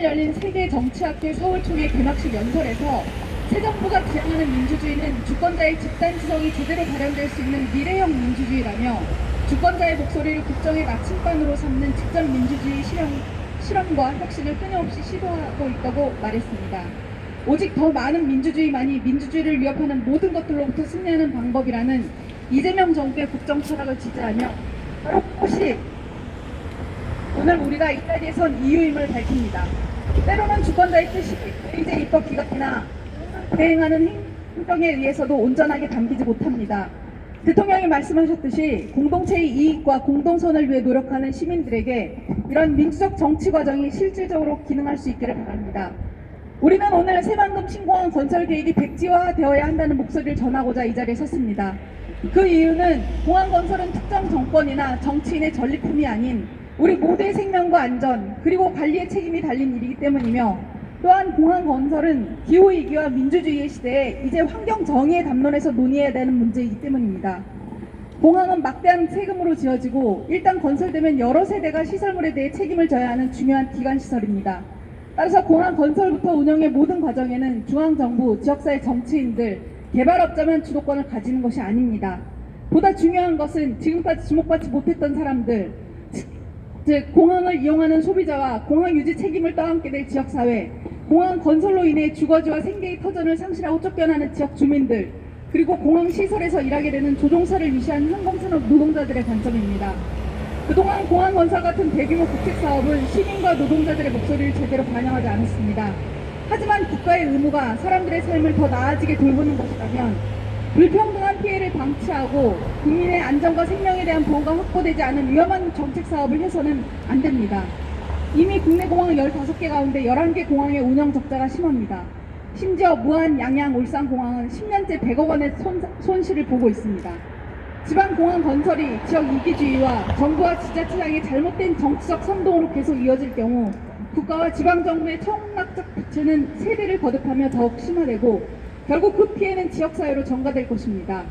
열린 세계 정치학회 서울총회 개막식 연설에서 새 정부가 지향하는 민주주의는 주권자의 집단 지성이 제대로 발현될 수 있는 미래형 민주주의라며 주권자의 목소리를 국정의 나침반으로 삼는 직접 민주주의 실험과 혁신을 끊임없이 시도하고 있다고 말했습니다. 오직 더 많은 민주주의만이 민주주의를 위협하는 모든 것들로부터 승리하는 방법이라는 이재명 정부의 국정 철학을 지지하며 바로 그것이 오늘 우리가 이 자리에 선 이유임을 밝힙니다. 때로는 주권자의 뜻이 의제 입법 기관이나 대행하는 행정에 의해서도 온전하게 담기지 못합니다. 대통령이 말씀하셨듯이 공동체의 이익과 공동선을 위해 노력하는 시민들에게 이런 민주적 정치 과정이 실질적으로 기능할 수 있기를 바랍니다. 우리는 오늘 새만금 신공항 건설 계획이 백지화되어야 한다는 목소리를 전하고자 이 자리에 섰습니다. 그 이유는 공항 건설은 특정 정권이나 정치인의 전리품이 아닌 우리 모두의 생명과 안전 그리고 관리의 책임이 달린 일이기 때문이며 또한 공항 건설은 기후위기와 민주주의의 시대에 이제 환경 정의의 담론에서 논의해야 되는 문제이기 때문입니다. 공항은 막대한 세금으로 지어지고 일단 건설되면 여러 세대가 시설물에 대해 책임을 져야 하는 중요한 기관시설입니다. 따라서 공항 건설부터 운영의 모든 과정에는 중앙정부, 지역사회 정치인들, 개발업자만 주도권을 가지는 것이 아닙니다. 보다 중요한 것은 지금까지 주목받지 못했던 사람들, 즉 공항을 이용하는 소비자와 공항 유지 책임을 떠안게 될 지역사회, 공항 건설로 인해 주거지와 생계의 터전을 상실하고 쫓겨나는 지역 주민들, 그리고 공항 시설에서 일하게 되는 조종사를 위시한 항공산업 노동자들의 관점입니다. 그동안 공항 건설 같은 대규모 국책사업은 시민과 노동자들의 목소리를 제대로 반영하지 않았습니다. 하지만 국가의 의무가 사람들의 삶을 더 나아지게 돌보는 것이라면 불평등한 피해를 방치하고 국민의 안전과 생명에 대한 보호가 확보되지 않은 위험한 정책사업을 해서는 안 됩니다. 이미 국내 공항 15개 가운데 11개 공항의 운영 적자가 심합니다. 심지어 무안, 양양, 울산 공항은 10년째 100억 원의 손실을 보고 있습니다. 지방공항 건설이 지역 이기주의와 정부와 지자체장의 잘못된 정치적 선동으로 계속 이어질 경우 국가와 지방정부의 청락적 부채는 세대를 거듭하며 더욱 심화되고 결국 그 피해는 지역사회로 전가될 것입니다.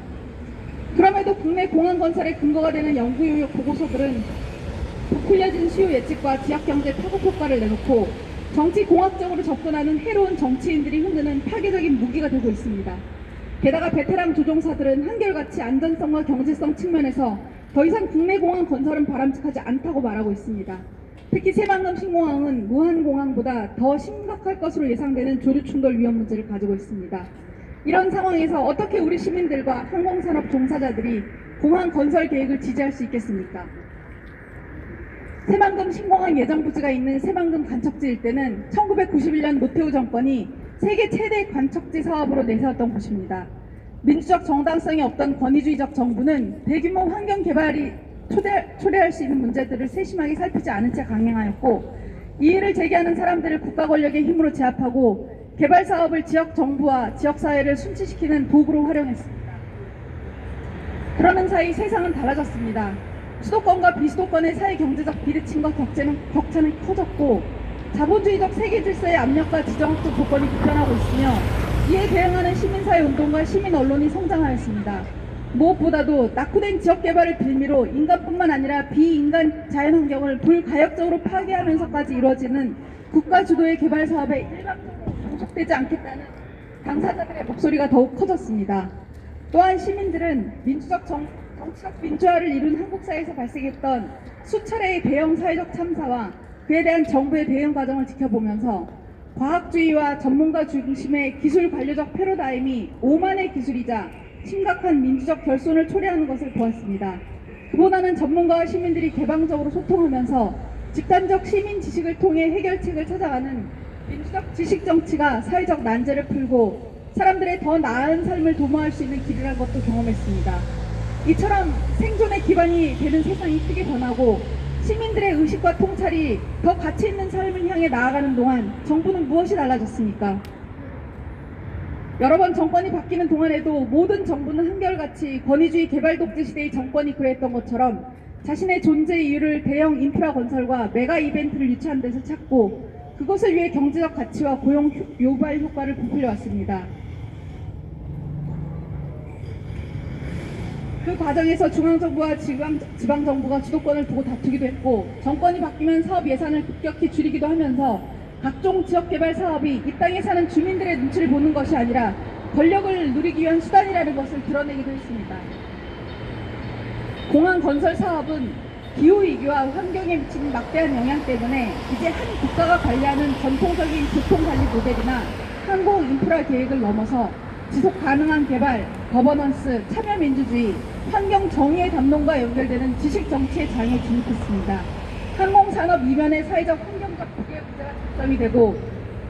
그럼에도 국내 공항 건설의 근거가 되는 연구요약 보고서들은 부풀려진 수요 예측과 지역경제 파급 효과를 내놓고 정치공학적으로 접근하는 해로운 정치인들이 흔드는 파괴적인 무기가 되고 있습니다. 게다가 베테랑 조종사들은 한결같이 안전성과 경제성 측면에서 더 이상 국내 공항 건설은 바람직하지 않다고 말하고 있습니다. 특히 새만금 신공항은 무한공항보다 더 심각할 것으로 예상되는 조류 충돌 위험 문제를 가지고 있습니다. 이런 상황에서 어떻게 우리 시민들과 항공산업 종사자들이 공항 건설 계획을 지지할 수 있겠습니까? 새만금 신공항 예정 부지가 있는 새만금 관척지 일대는 1991년 노태우 정권이 세계 최대 관척지 사업으로 내세웠던 곳입니다. 민주적 정당성이 없던 권위주의적 정부는 대규모 환경 개발이 초래할 수 있는 문제들을 세심하게 살피지 않은 채 강행하였고 이의를 제기하는 사람들을 국가 권력의 힘으로 제압하고 개발 사업을 지역 정부와 지역 사회를 순치시키는 도구로 활용했습니다. 그러는 사이 세상은 달라졌습니다. 수도권과 비수도권의 사회 경제적 비대칭과 격차는 커졌고 자본주의적 세계 질서의 압력과 지정학적 조건이 급변하고 있으며 이에 대응하는 시민사회 운동과 시민 언론이 성장하였습니다. 무엇보다도 낙후된 지역 개발을 빌미로 인간뿐만 아니라 비인간 자연환경을 불가역적으로 파괴하면서까지 이루어지는 국가 주도의 개발 사업에 일방적으로 종속되지 않겠다는 당사자들의 목소리가 더욱 커졌습니다. 또한 시민들은 정치적 민주화를 이룬 한국사회에서 발생했던 수차례의 대형 사회적 참사와 그에 대한 정부의 대응 과정을 지켜보면서 과학주의와 전문가 중심의 기술 관료적 패러다임이 오만의 기술이자 심각한 민주적 결손을 초래하는 것을 보았습니다. 그보다는 전문가와 시민들이 개방적으로 소통하면서 집단적 시민 지식을 통해 해결책을 찾아가는 민주적 지식 정치가 사회적 난제를 풀고 사람들의 더 나은 삶을 도모할 수 있는 길이라는 것도 경험했습니다. 이처럼 생존의 기반이 되는 세상이 크게 변하고 시민들의 의식과 통찰이 더 가치 있는 삶을 향해 나아가는 동안 정부는 무엇이 달라졌습니까? 여러 번 정권이 바뀌는 동안에도 모든 정부는 한결같이 권위주의 개발 독재 시대의 정권이 그랬던 것처럼 자신의 존재 이유를 대형 인프라 건설과 메가 이벤트를 유치한 데서 찾고 그것을 위해 경제적 가치와 고용 유발 효과를 부풀려왔습니다. 그 과정에서 중앙정부와 지방정부가 주도권을 두고 다투기도 했고 정권이 바뀌면 사업 예산을 급격히 줄이기도 하면서 각종 지역개발 사업이 이 땅에 사는 주민들의 눈치를 보는 것이 아니라 권력을 누리기 위한 수단이라는 것을 드러내기도 했습니다. 공항 건설 사업은 기후위기와 환경에 미치는 막대한 영향 때문에 이제 한 국가가 관리하는 전통적인 교통관리 모델이나 항공 인프라 계획을 넘어서 지속 가능한 개발, 거버넌스, 참여민주주의, 환경 정의의 담론과 연결되는 지식 정치의 장에 진입했습니다. 항공산업 이면의 사회적 환경적 부의 문제가 접점이 되고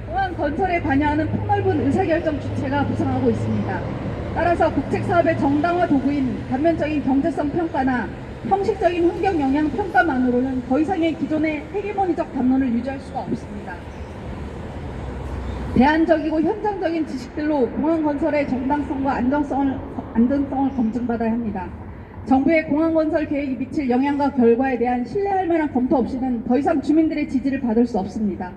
공항 건설에 관여하는 폭넓은 의사결정 주체가 부상하고 있습니다. 따라서 국책사업의 정당화 도구인 단면적인 경제성 평가나 형식적인 환경 영향 평가만으로는 더 이상의 기존의 헤게모니적 담론을 유지할 수가 없습니다. 대안적이고 현장적인 지식들로 공항 건설의 정당성과 안전성을 검증받아야 합니다. 정부의 공항 건설 계획이 미칠 영향과 결과에 대한 신뢰할 만한 검토 없이는 더 이상 주민들의 지지를 받을 수 없습니다.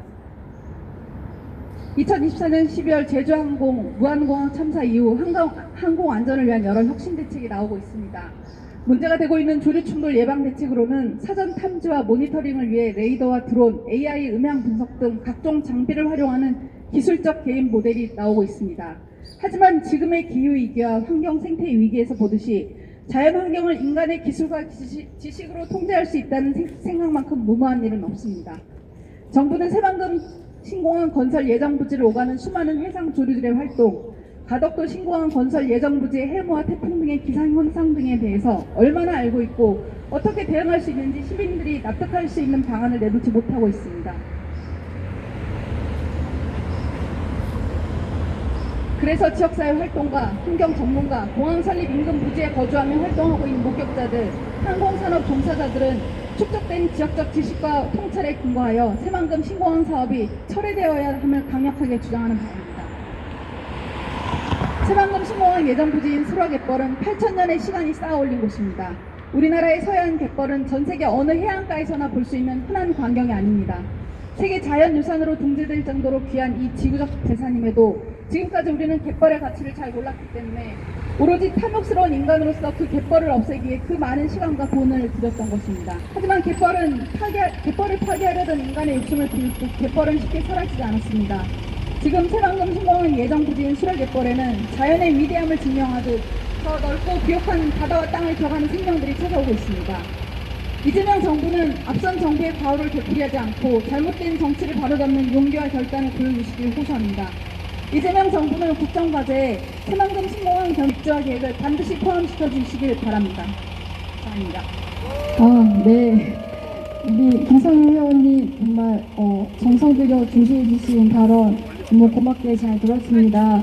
2024년 12월 제주항공 무안공항 참사 이후 항공 안전을 위한 여러 혁신 대책이 나오고 있습니다. 문제가 되고 있는 조류 충돌 예방 대책으로는 사전 탐지와 모니터링을 위해 레이더와 드론, AI 음향 분석 등 각종 장비를 활용하는 기술적 개인 모델이 나오고 있습니다. 하지만 지금의 기후위기와 환경 생태 위기에서 보듯이 자연환경을 인간의 기술과 지식으로 통제할 수 있다는 생각만큼 무모한 일은 없습니다. 정부는 새만금 신공항 건설 예정 부지를 오가는 수많은 해상 조류들의 활동, 가덕도 신공항 건설 예정 부지의 해무와 태풍 등의 기상 현상 등에 대해서 얼마나 알고 있고 어떻게 대응할 수 있는지 시민들이 납득할 수 있는 방안을 내놓지 못하고 있습니다. 그래서 지역사회 활동가, 환경 전문가, 공항 설립 인근 부지에 거주하며 활동하고 있는 목격자들, 항공산업 종사자들은 축적된 지역적 지식과 통찰에 근거하여 새만금 신공항 사업이 철회되어야 함을 강력하게 주장하는 바입니다. 새만금 신공항 예정 부지인 설화갯벌은 8,000년의 시간이 쌓아올린 곳입니다. 우리나라의 서해안 갯벌은 전 세계 어느 해안가에서나 볼 수 있는 흔한 광경이 아닙니다. 세계 자연유산으로 등재될 정도로 귀한 이 지구적 재산임에도 지금까지 우리는 갯벌의 가치를 잘 몰랐기 때문에 오로지 탐욕스러운 인간으로서 그 갯벌을 없애기에 그 많은 시간과 돈을 들였던 것입니다. 하지만 갯벌을 파괴하려던 인간의 욕심을 비웃고 갯벌은 쉽게 사라지지 않았습니다. 지금 새만금 신공항 예정 부지인 수락갯벌에는 자연의 위대함을 증명하듯 더 넓고 비옥한 바다와 땅을 격하는 생명들이 찾아오고 있습니다. 이재명 정부는 앞선 정부의 과오를 되풀이하지 않고 잘못된 정치를 바로잡는 용기와 결단을 보여주시길 호소합니다. 이재명 정부는 국정과제에 새만금 신공항 입주화 계획을 반드시 포함시켜 주시길 바랍니다. 감사합니다. 네. 우리 김성희 회원님 정말 정성 들여 중시해 주신 발언 너무 고맙게 잘 들었습니다.